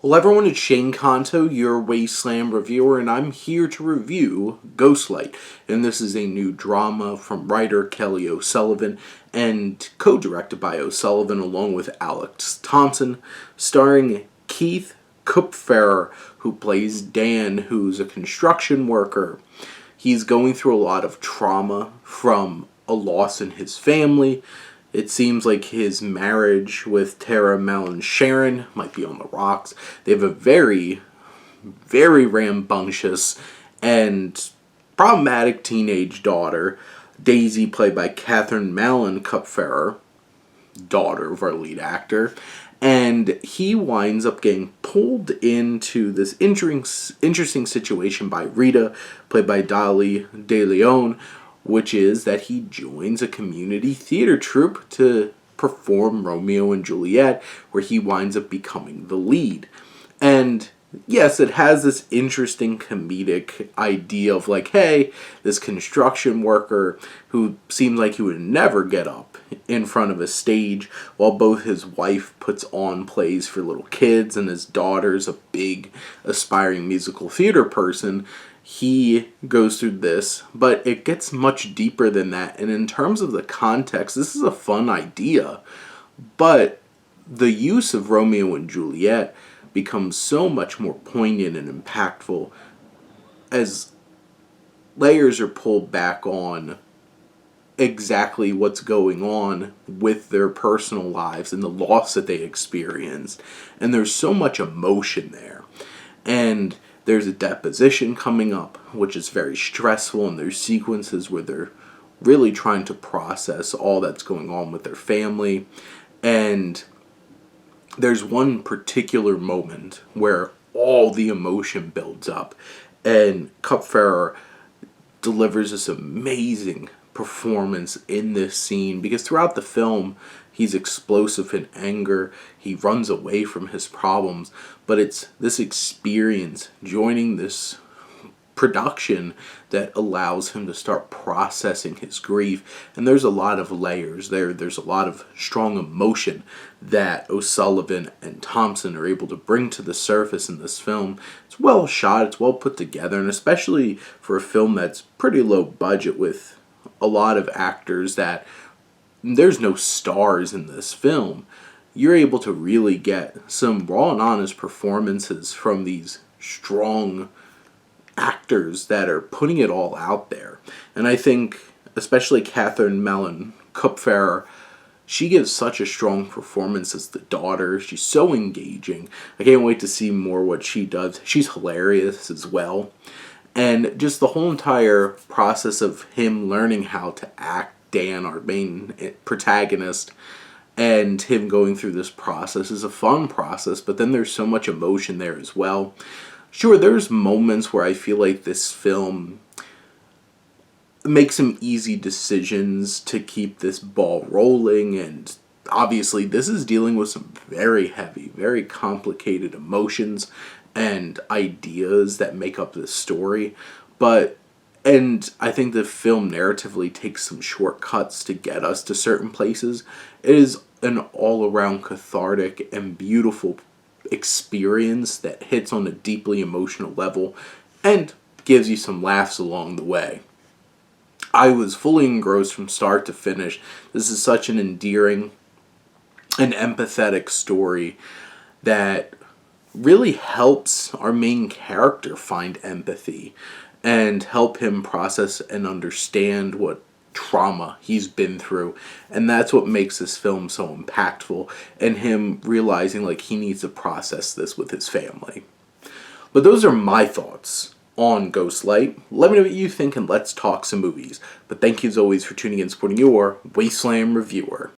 Hello everyone, it's Shane Kanto, your Wasteland reviewer, and I'm here to review Ghostlight. And this is a new drama from writer Kelly O'Sullivan and co-directed by O'Sullivan along with Alex Thompson, starring Keith Kupferer, who plays Dan, who's a construction worker. He's going through a lot of trauma from a loss in his family. It seems like his marriage with Tara Mellon Sharon might be on the rocks. They have a very, very rambunctious and problematic teenage daughter, Daisy, played by Catherine Mellon Kupferer, daughter of our lead actor. And he winds up getting pulled into this interesting situation by Rita, played by Dolly De Leon, which is that he joins a community theater troupe to perform Romeo and Juliet, where he winds up becoming the lead. And yes, it has this interesting comedic idea of like, hey, this construction worker who seems like he would never get up in front of a stage, while both his wife puts on plays for little kids and his daughter's a big aspiring musical theater person. He goes through this, but it gets much deeper than that. And in terms of the context, this is a fun idea, but the use of Romeo and Juliet becomes so much more poignant and impactful as layers are pulled back on exactly what's going on with their personal lives and the loss that they experienced. And there's so much emotion there. And there's a deposition coming up, which is very stressful, and there's sequences where they're really trying to process all that's going on with their family. And there's one particular moment where all the emotion builds up, and Kupferer delivers this amazing performance in this scene, because throughout the film he's explosive in anger, he runs away from his problems, but it's this experience joining this production that allows him to start processing his grief. And there's a lot of layers there's a lot of strong emotion that O'Sullivan and Thompson are able to bring to the surface in this film. It's well shot, it's well put together, and especially for a film that's pretty low budget with a lot of actors that there's no stars in this film, you're able to really get some raw and honest performances from these strong actors that are putting it all out there. And I think especially Catherine Mellon Kupferer, she gives such a strong performance as the daughter. She's so engaging. I can't wait to see more what she does. She's hilarious as well. And just the whole entire process of him learning how to act, Dan, our main protagonist, and him going through this process is a fun process, but then there's so much emotion there as well. Sure, there's moments where I feel like this film makes some easy decisions to keep this ball rolling, and obviously this is dealing with some very heavy, very complicated emotions and ideas that make up this story. And I think the film narratively takes some shortcuts to get us to certain places. It is an all-around cathartic and beautiful experience that hits on a deeply emotional level and gives you some laughs along the way. I was fully engrossed from start to finish. This is such an endearing and empathetic story that really helps our main character find empathy and help him process and understand what trauma he's been through. And that's what makes this film so impactful, and him realizing like he needs to process this with his family. But those are my thoughts on Ghostlight. Let me know what you think, and let's talk some movies. But thank you as always for tuning in and supporting your Wasteland reviewer.